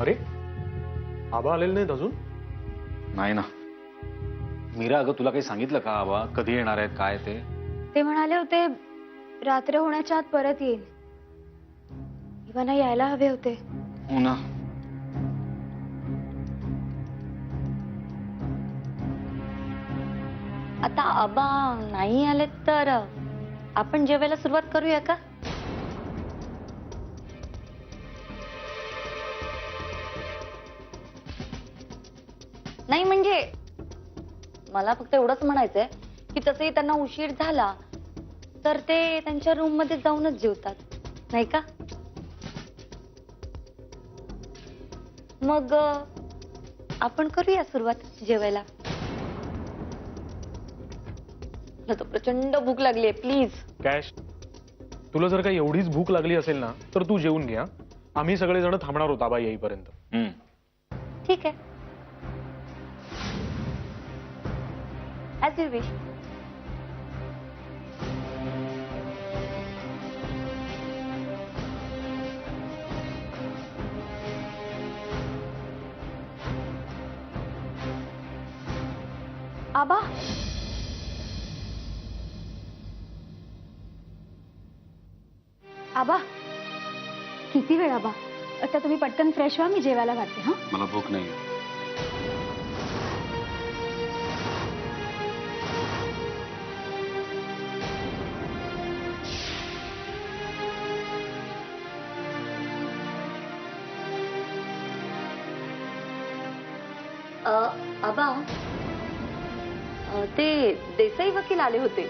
अरे आबा आलेले नाहीत अजून? नाही ना. मीरा, अगं तुला काही सांगितलं का आबा कधी येणार आहेत काय ते? ते म्हणाले होते रात्र होण्याच्या आत परत येईल. इवाना यायला हवे होते. हो ना. आता आबा नाही आले तर आपण जेवायला सुरुवात करूया का? नाही म्हणजे मला फक्त एवढंच म्हणायचंय की तसंही त्यांना उशीर झाला तर ते त्यांच्या रूम मध्ये जाऊनच जेवतात, नाही का? मग आपण करूया सुरुवात जेवायला. मला तर प्रचंड भूक लागली आहे. प्लीज कॅश, तुला जर काही एवढीच भूक लागली असेल ना तर तू जेवून घ्या. आम्ही सगळेजण थांबणार होतो आबा येईपर्यंत. ठीक आहे. As you wish. आबा, आबा किती वेळ आबा? आता तुम्ही पटकन फ्रेश व्हा, मी जेवायला घालते. हा, मला भूक नाही. आबा, ते देसाई वकील आले होते.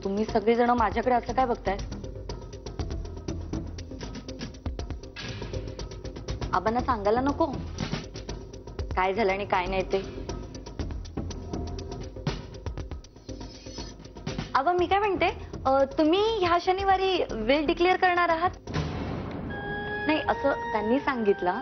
तुम्ही सगळेजण माझ्याकडे असं काय बघताय? आबांना सांगायला नको काय झालं आणि काय नाही ते? आबा, मी काय म्हणते, तुम्ही ह्या शनिवारी विल डिक्लेअर करणार आहात? नाही, असं त्यांनी सांगितलं.